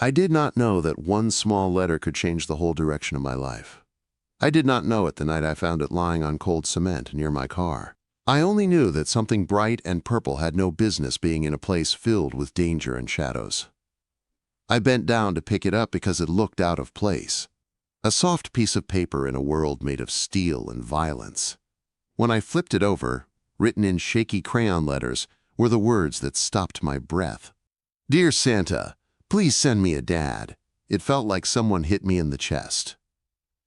I did not know that one small letter could change the whole direction of my life. I did not know it the night I found it lying on cold cement near my car. I only knew that something bright and purple had no business being in a place filled with danger and shadows. I bent down to pick it up because it looked out of place. A soft piece of paper in a world made of steel and violence. When I flipped it over, written in shaky crayon letters, were the words that stopped my breath. "Dear Santa, please send me a dad." It felt like someone hit me in the chest.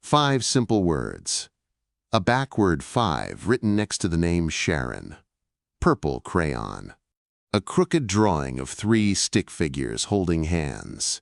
5 simple words. A backward 5 written next to the name Sharon. Purple crayon. A crooked drawing of 3 stick figures holding hands.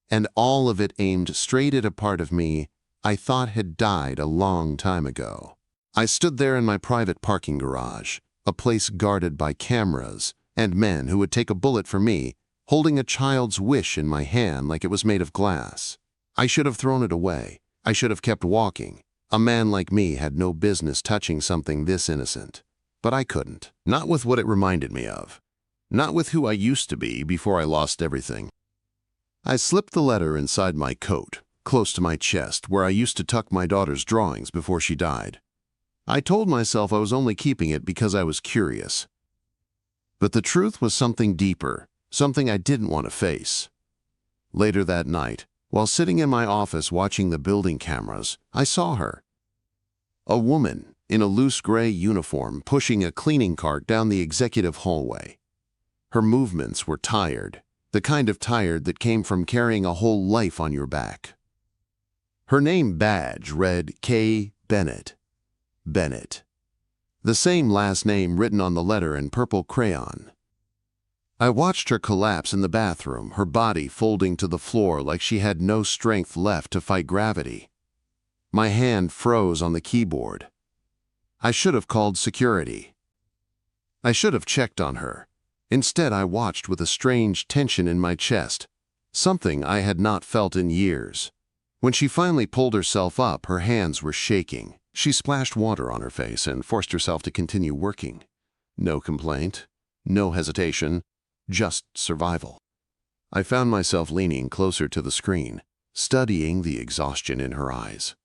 And all of it aimed straight at a part of me I thought had died a long time ago. I stood there in my private parking garage, a place guarded by cameras and men who would take a bullet for me, holding a child's wish in my hand like it was made of glass. I should have thrown it away. I should have kept walking. A man like me had no business touching something this innocent. But I couldn't. Not with what it reminded me of. Not with who I used to be before I lost everything. I slipped the letter inside my coat, close to my chest, where I used to tuck my daughter's drawings before she died. I told myself I was only keeping it because I was curious. But the truth was something deeper, something I didn't want to face. Later that night, while sitting in my office watching the building cameras, I saw her. A woman in a loose gray uniform pushing a cleaning cart down the executive hallway. Her movements were tired, the kind of tired that came from carrying a whole life on your back. Her name badge read K. Bennett. Bennett. The same last name written on the letter in purple crayon. I watched her collapse in the bathroom, her body folding to the floor like she had no strength left to fight gravity. My hand froze on the keyboard. I should have called security. I should have checked on her. Instead, I watched with a strange tension in my chest, something I had not felt in years. When she finally pulled herself up, her hands were shaking. She splashed water on her face and forced herself to continue working. No complaint, no hesitation, just survival. I found myself leaning closer to the screen, studying the exhaustion in her eyes.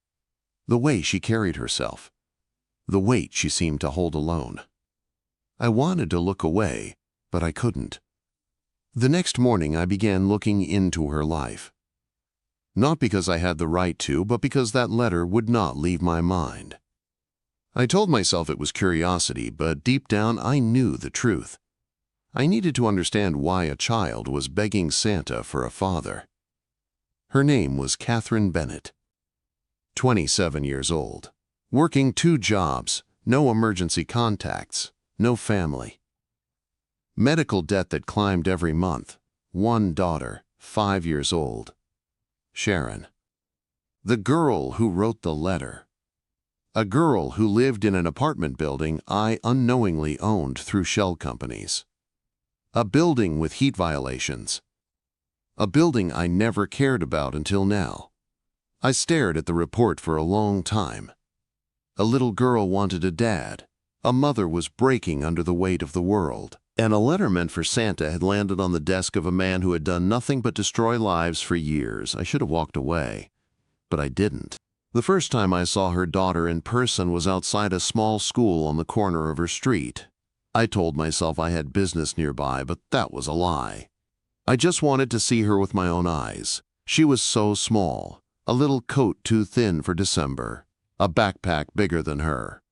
The way she carried herself. The weight she seemed to hold alone. I wanted to look away, but I couldn't. The next morning I began looking into her life. Not because I had the right to, but because that letter would not leave my mind. I told myself it was curiosity, but deep down I knew the truth. I needed to understand why a child was begging Santa for a father. Her name was Catherine Bennett. 27 years old. Working 2 jobs, no emergency contacts, no family. Medical debt that climbed every month. 1 daughter, 5 years old. Sharon. The girl who wrote the letter. A girl who lived in an apartment building I unknowingly owned through shell companies. A building with heat violations. A building I never cared about until now. I stared at the report for a long time. A little girl wanted a dad. A mother was breaking under the weight of the world. And a letter meant for Santa had landed on the desk of a man who had done nothing but destroy lives for years. I should have walked away, but I didn't. The first time I saw her daughter in person was outside a small school on the corner of her street. I told myself I had business nearby, but that was a lie. I just wanted to see her with my own eyes. She was so small, a little coat too thin for December, a backpack bigger than her.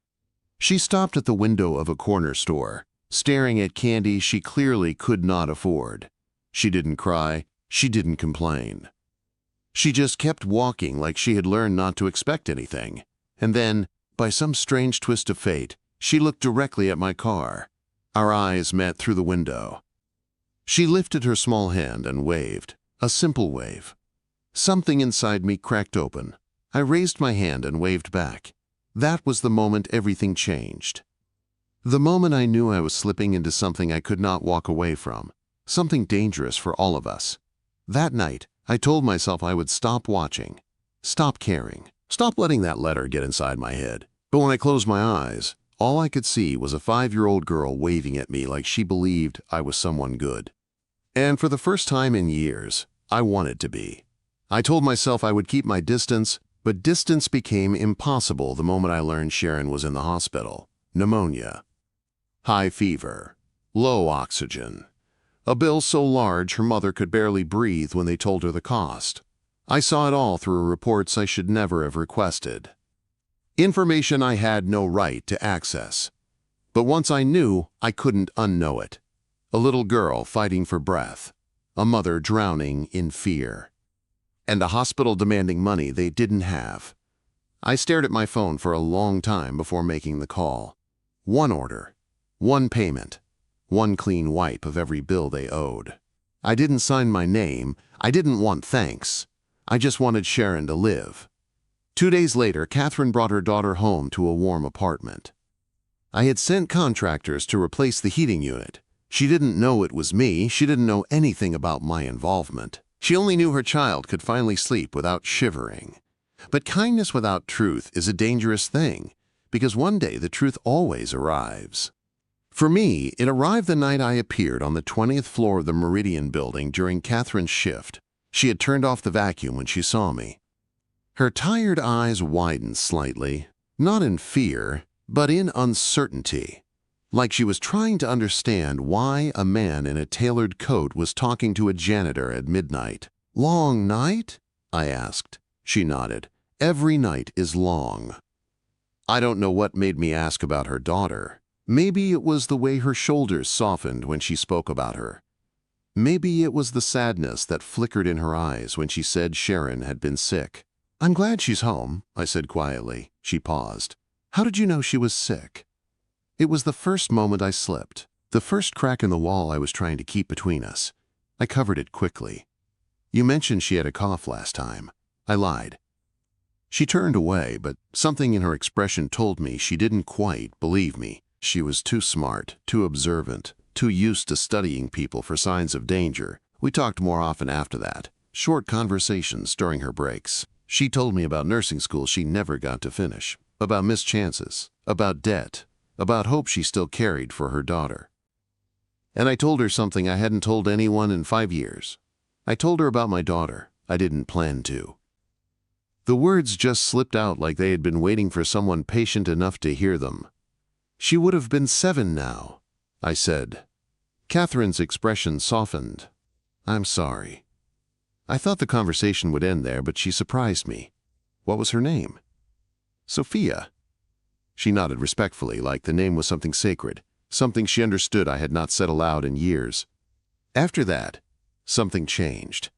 She stopped at the window of a corner store, staring at candy she clearly could not afford. She didn't cry, she didn't complain. She just kept walking like she had learned not to expect anything. And then, by some strange twist of fate, she looked directly at my car. Our eyes met through the window. She lifted her small hand and waved, a simple wave. Something inside me cracked open. I raised my hand and waved back. That was the moment everything changed. The moment I knew I was slipping into something I could not walk away from, something dangerous for all of us. That night, I told myself I would stop watching, stop caring, stop letting that letter get inside my head. But when I closed my eyes, all I could see was a 5-year-old girl waving at me like she believed I was someone good. And for the first time in years, I wanted to be. I told myself I would keep my distance, but distance became impossible the moment I learned Sharon was in the hospital. Pneumonia, high fever, low oxygen, a bill so large her mother could barely breathe when they told her the cost. I saw it all through reports I should never have requested. Information I had no right to access. But once I knew, I couldn't unknow it. A little girl fighting for breath, a mother drowning in fear, and a hospital demanding money they didn't have. I stared at my phone for a long time before making the call. One order, one payment, one clean wipe of every bill they owed. I didn't sign my name. I didn't want thanks. I just wanted Sharon to live. 2 days later, Catherine brought her daughter home to a warm apartment. I had sent contractors to replace the heating unit. She didn't know it was me. She didn't know anything about my involvement. She only knew her child could finally sleep without shivering. But kindness without truth is a dangerous thing, because one day the truth always arrives. For me, it arrived the night I appeared on the 20th floor of the Meridian building during Catherine's shift. She had turned off the vacuum when she saw me. Her tired eyes widened slightly, not in fear, but in uncertainty, like she was trying to understand why a man in a tailored coat was talking to a janitor at midnight. "Long night?" I asked. She nodded. "Every night is long." I don't know what made me ask about her daughter. Maybe it was the way her shoulders softened when she spoke about her. Maybe it was the sadness that flickered in her eyes when she said Sharon had been sick. "I'm glad she's home," I said quietly. She paused. "How did you know she was sick?" It was the first moment I slipped, the first crack in the wall I was trying to keep between us. I covered it quickly. "You mentioned she had a cough last time." I lied. She turned away, but something in her expression told me she didn't quite believe me. She was too smart, too observant, too used to studying people for signs of danger. We talked more often after that, short conversations during her breaks. She told me about nursing school she never got to finish, about missed chances, about debt, about hope she still carried for her daughter. And I told her something I hadn't told anyone in 5 years. I told her about my daughter. I didn't plan to. The words just slipped out like they had been waiting for someone patient enough to hear them. "She would have been 7 now," I said. Catherine's expression softened. "I'm sorry." I thought the conversation would end there, but she surprised me. "What was her name?" "Sophia." She nodded respectfully, like the name was something sacred, something she understood I had not said aloud in years. After that, something changed.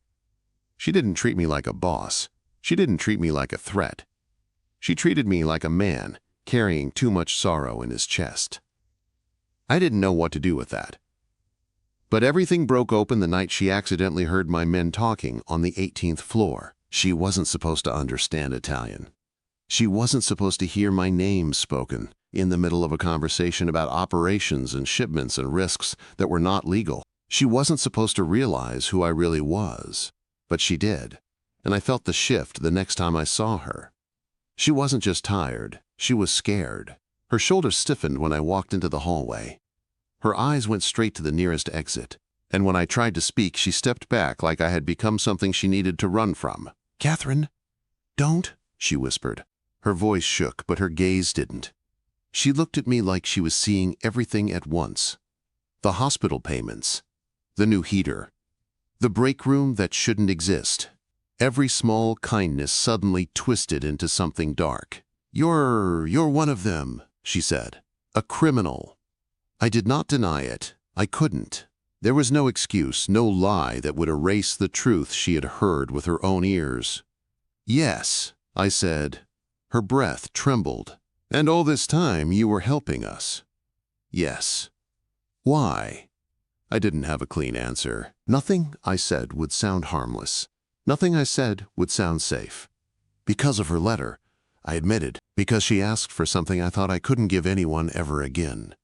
She didn't treat me like a boss. She didn't treat me like a threat. She treated me like a man carrying too much sorrow in his chest. I didn't know what to do with that. But everything broke open the night she accidentally heard my men talking on the 18th floor. She wasn't supposed to understand Italian. She wasn't supposed to hear my name spoken in the middle of a conversation about operations and shipments and risks that were not legal. She wasn't supposed to realize who I really was. But she did, and I felt the shift the next time I saw her. She wasn't just tired, she was scared. Her shoulders stiffened when I walked into the hallway. Her eyes went straight to the nearest exit, and when I tried to speak, she stepped back like I had become something she needed to run from. "Catherine, don't," she whispered. Her voice shook, but her gaze didn't. She looked at me like she was seeing everything at once. The hospital payments, the new heater, the break room that shouldn't exist. Every small kindness suddenly twisted into something dark. You're one of them," she said. "A criminal." I did not deny it. I couldn't. There was no excuse, no lie that would erase the truth she had heard with her own ears. "Yes," I said. Her breath trembled. "And all this time you were helping us." "Yes." "Why?" I didn't have a clean answer. Nothing I said would sound harmless. Nothing I said would sound safe. "Because of her letter," I admitted, "because she asked for something I thought I couldn't give anyone ever again."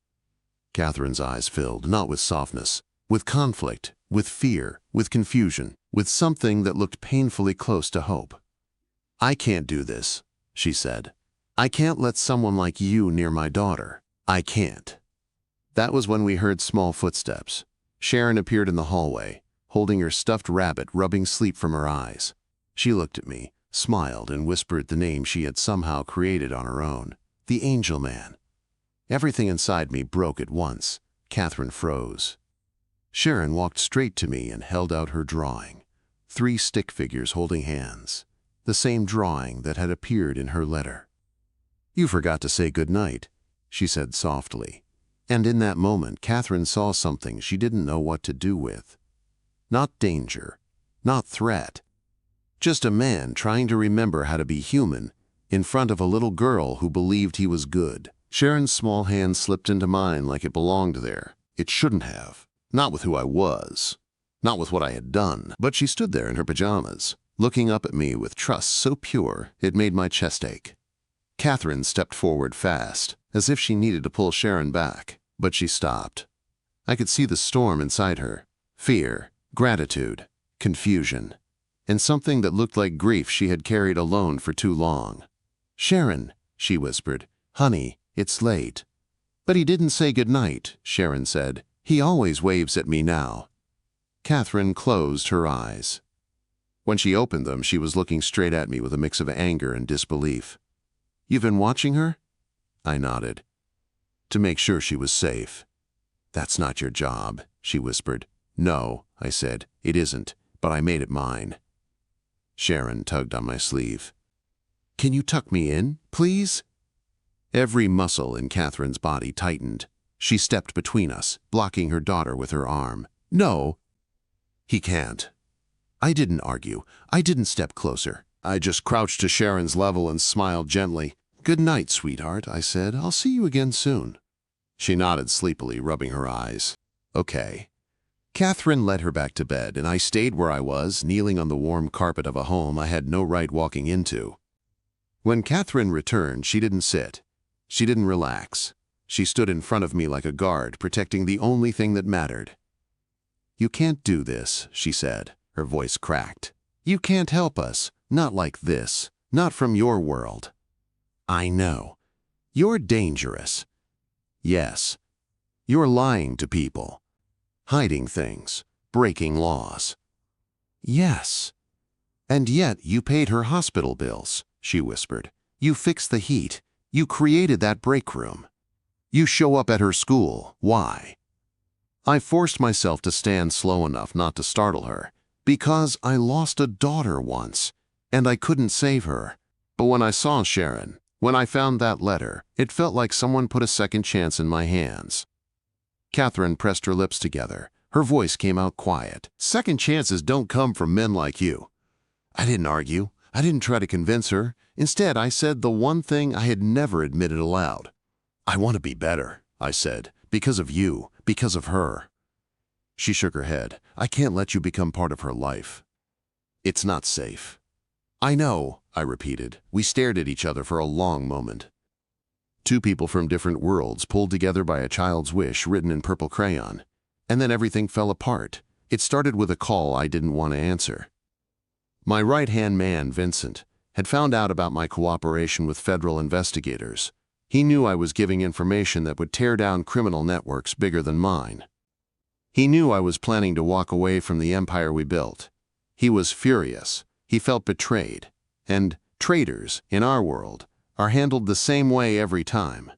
Catherine's eyes filled, not with softness, with conflict, with fear, with confusion, with something that looked painfully close to hope. "I can't do this," she said. "I can't let someone like you near my daughter. I can't." That was when we heard small footsteps. Sharon appeared in the hallway, holding her stuffed rabbit, rubbing sleep from her eyes. She looked at me, smiled, and whispered the name she had somehow created on her own. The Angel Man. Everything inside me broke at once. Catherine froze. Sharon walked straight to me and held out her drawing. 3 stick figures holding hands. The same drawing that had appeared in her letter. "You forgot to say good night," she said softly. And in that moment, Catherine saw something she didn't know what to do with. Not danger, not threat. Just a man trying to remember how to be human in front of a little girl who believed he was good. Sharon's small hand slipped into mine like it belonged there. It shouldn't have. Not with who I was. Not with what I had done. But she stood there in her pajamas, looking up at me with trust so pure it made my chest ache. Catherine stepped forward fast, as if she needed to pull Sharon back, but she stopped. I could see the storm inside her. Fear, gratitude, confusion, and something that looked like grief she had carried alone for too long. "Sharon," she whispered. "Honey, it's late." "But he didn't say goodnight," Sharon said. "He always waves at me now." Catherine closed her eyes. When she opened them, she was looking straight at me with a mix of anger and disbelief. "You've been watching her?" I nodded. "To make sure she was safe." "That's not your job," she whispered. "No," I said, "it isn't, but I made it mine." Sharon tugged on my sleeve. "Can you tuck me in, please?" Every muscle in Catherine's body tightened. She stepped between us, blocking her daughter with her arm. "No." "He can't." I didn't argue. I didn't step closer. I just crouched to Sharon's level and smiled gently. "Good night, sweetheart," I said. "I'll see you again soon." She nodded sleepily, rubbing her eyes. "Okay." Catherine led her back to bed, and I stayed where I was, kneeling on the warm carpet of a home I had no right walking into. When Catherine returned, she didn't sit. She didn't relax. She stood in front of me like a guard, protecting the only thing that mattered. "You can't do this," she said. Her voice cracked. "You can't help us. Not like this. Not from your world." "I know. You're dangerous." "Yes. You're lying to people. Hiding things. Breaking laws." "Yes." "And yet you paid her hospital bills," she whispered. "You fixed the heat. You created that break room. You show up at her school. Why?" I forced myself to stand slow enough not to startle her. "Because I lost a daughter once, and I couldn't save her. But when I saw Sharon, when I found that letter, it felt like someone put a second chance in my hands." Catherine pressed her lips together. Her voice came out quiet. "Second chances don't come from men like you." I didn't argue. I didn't try to convince her. Instead, I said the one thing I had never admitted aloud. "I want to be better," I said, "because of you, because of her." She shook her head. "I can't let you become part of her life. It's not safe." "I know," I repeated. We stared at each other for a long moment. Two people from different worlds pulled together by a child's wish written in purple crayon. And then everything fell apart. It started with a call I didn't want to answer. My right-hand man, Vincent, had found out about my cooperation with federal investigators. He knew I was giving information that would tear down criminal networks bigger than mine. He knew I was planning to walk away from the empire we built. He was furious. He felt betrayed. And traitors, in our world, are handled the same way every time.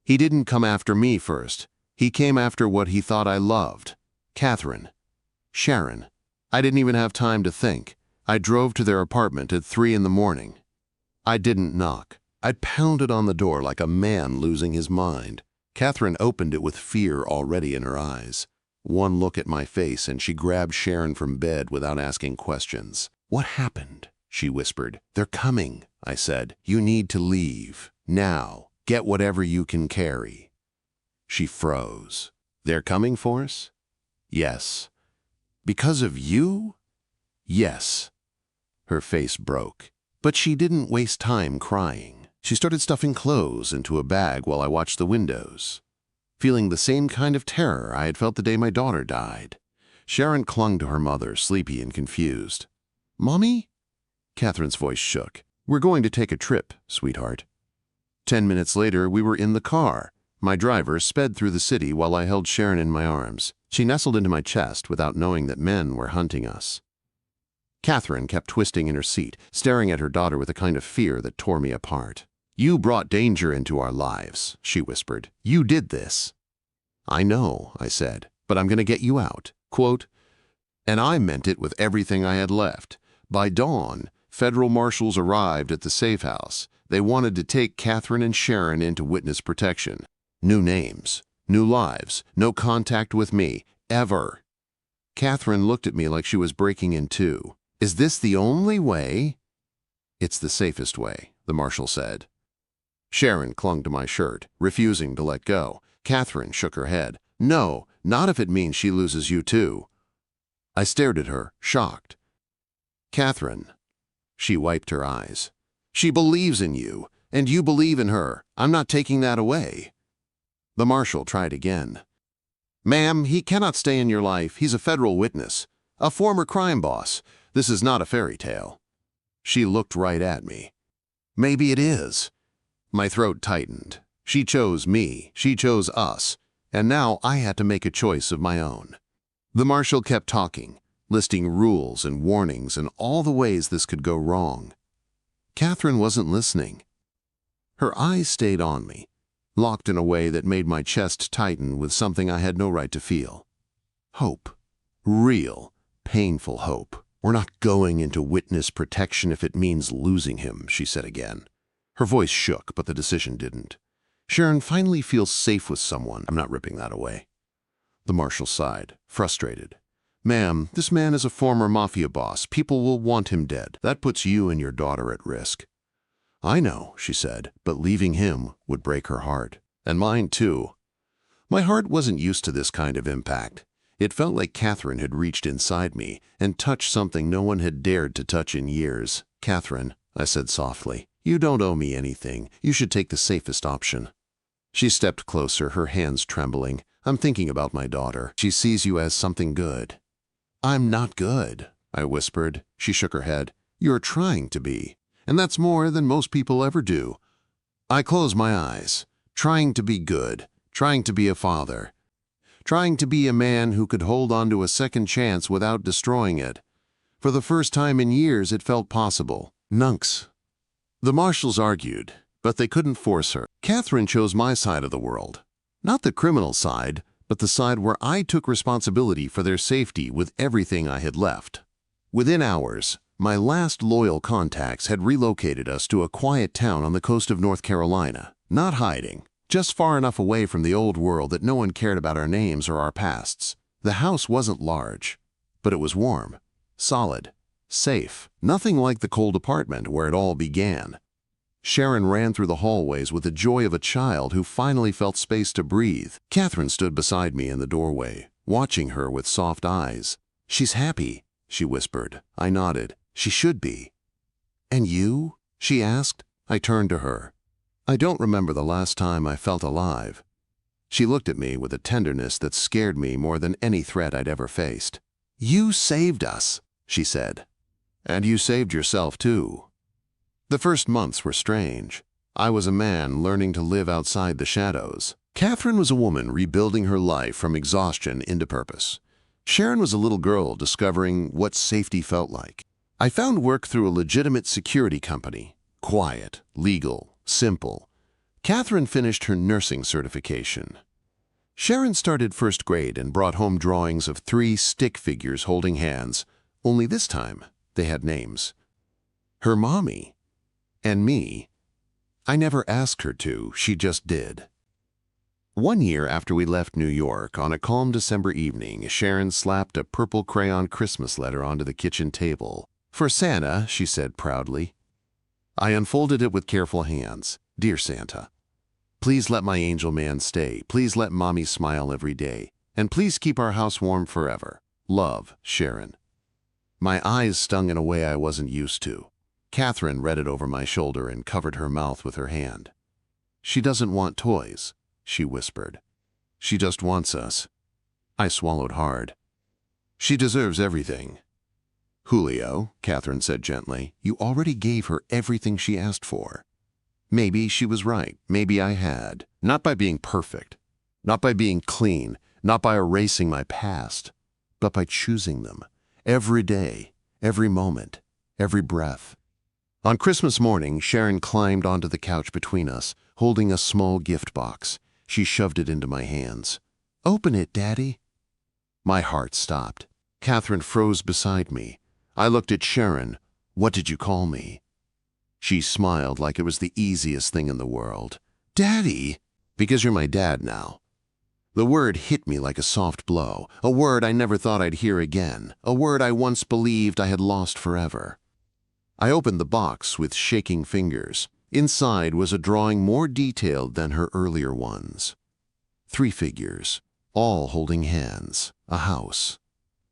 He didn't come after me first. He came after what he thought I loved. Catherine. Sharon. I didn't even have time to think. I drove to their apartment at 3 in the morning. I didn't knock. I pounded on the door like a man losing his mind. Catherine opened it with fear already in her eyes. One look at my face and she grabbed Sharon from bed without asking questions. "What happened?" she whispered. "They're coming," I said. "You need to leave. Now. Get whatever you can carry." She froze. "They're coming for us?" "Yes." "Because of you?" "Yes." Her face broke. But she didn't waste time crying. She started stuffing clothes into a bag while I watched the windows, feeling the same kind of terror I had felt the day my daughter died. Sharon clung to her mother, sleepy and confused. "Mommy?" Catherine's voice shook. "We're going to take a trip, sweetheart." 10 minutes later, we were in the car. My driver sped through the city while I held Sharon in my arms. She nestled into my chest without knowing that men were hunting us. Catherine kept twisting in her seat, staring at her daughter with a kind of fear that tore me apart. "You brought danger into our lives," she whispered. "You did this." "I know," I said, "but I'm going to get you out." Quote, "And I meant it with everything I had left. By dawn, federal marshals arrived at the safe house. They wanted to take Catherine and Sharon into witness protection. New names, new lives, no contact with me, ever." Catherine looked at me like she was breaking in two. "Is this the only way?" "It's the safest way," the marshal said. Sharon clung to my shirt, refusing to let go. Catherine shook her head. "No, not if it means she loses you too." I stared at her, shocked. "Catherine," she wiped her eyes, "she believes in you, and you believe in her. I'm not taking that away." The marshal tried again. "Ma'am, he cannot stay in your life. He's a federal witness, a former crime boss. This is not a fairy tale." She looked right at me. "Maybe it is." My throat tightened. She chose me, she chose us, and now I had to make a choice of my own. The marshal kept talking, listing rules and warnings and all the ways this could go wrong. Catherine wasn't listening. Her eyes stayed on me, locked in a way that made my chest tighten with something I had no right to feel. Hope. Real, painful hope. "We're not going into witness protection if it means losing him," she said again. Her voice shook, but the decision didn't. "Sharon finally feels safe with someone. I'm not ripping that away." The marshal sighed, frustrated. "Ma'am, this man is a former Mafia boss. People will want him dead. That puts you and your daughter at risk." "I know," she said, "but leaving him would break her heart. And mine too." My heart wasn't used to this kind of impact. It felt like Catherine had reached inside me and touched something no one had dared to touch in years. "Catherine," I said softly, "you don't owe me anything. You should take the safest option." She stepped closer, her hands trembling. "I'm thinking about my daughter. She sees you as something good." "I'm not good," I whispered. She shook her head. "You're trying to be, and that's more than most people ever do." I closed my eyes. Trying to be good, trying to be a father, trying to be a man who could hold on to a second chance without destroying it. For the first time in years, it felt possible. Nunks. The marshals argued, but they couldn't force her. Catherine chose my side of the world. Not the criminal side, but the side where I took responsibility for their safety with everything I had left. Within hours, my last loyal contacts had relocated us to a quiet town on the coast of North Carolina. Not hiding, just far enough away from the old world that no one cared about our names or our pasts. The house wasn't large, but it was warm, solid, safe. Nothing like the cold apartment where it all began. Sharon ran through the hallways with the joy of a child who finally felt space to breathe. Catherine stood beside me in the doorway, watching her with soft eyes. "She's happy," she whispered. I nodded. "She should be." "And you?" she asked. I turned to her. "I don't remember the last time I felt alive." She looked at me with a tenderness that scared me more than any threat I'd ever faced. "You saved us," she said. "And you saved yourself too." The first months were strange. I was a man learning to live outside the shadows. Catherine was a woman rebuilding her life from exhaustion into purpose. Sharon was a little girl discovering what safety felt like. I found work through a legitimate security company. Quiet, legal, simple. Catherine finished her nursing certification. Sharon started first grade and brought home drawings of 3 stick figures holding hands, only this time they had names. Her mommy. And me. I never asked her to, she just did. One year after we left New York, on a calm December evening, Sharon slapped a purple crayon Christmas letter onto the kitchen table. "For Santa," she said proudly. I unfolded it with careful hands. "Dear Santa, please let my angel man stay. Please let Mommy smile every day. And please keep our house warm forever. Love, Sharon." My eyes stung in a way I wasn't used to. Catherine read it over my shoulder and covered her mouth with her hand. "She doesn't want toys," she whispered. "She just wants us." I swallowed hard. "She deserves everything." "Julio," Catherine said gently, "you already gave her everything she asked for." Maybe she was right. Maybe I had. Not by being perfect. Not by being clean. not by erasing my past, but by choosing them, every day, every moment, every breath. On Christmas morning, Sharon climbed onto the couch between us, holding a small gift box. She shoved it into my hands. "Open it, Daddy." My heart stopped. Catherine froze beside me. I looked at Sharon. "What did you call me?" She smiled like it was the easiest thing in the world. "Daddy!" "Because you're my dad now." The word hit me like a soft blow, a word I never thought I'd hear again, a word I once believed I had lost forever. I opened the box with shaking fingers. Inside was a drawing more detailed than her earlier ones. 3 figures, all holding hands, a house,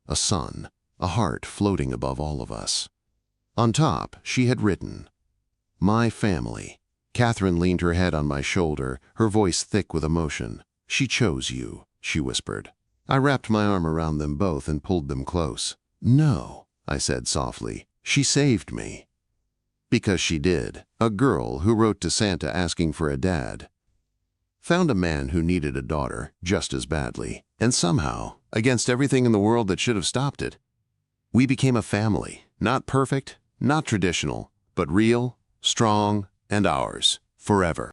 a sun, a heart floating above all of us. On top, she had written, "My family." Catherine leaned her head on my shoulder, her voice thick with emotion. "She chose you," she whispered. I wrapped my arm around them both and pulled them close. "No," I said softly. "She saved me." Because she did. A girl who wrote to Santa asking for a dad found a man who needed a daughter just as badly. And somehow, against everything in the world that should have stopped it, we became a family. Not perfect, not traditional, but real, strong, and ours, forever.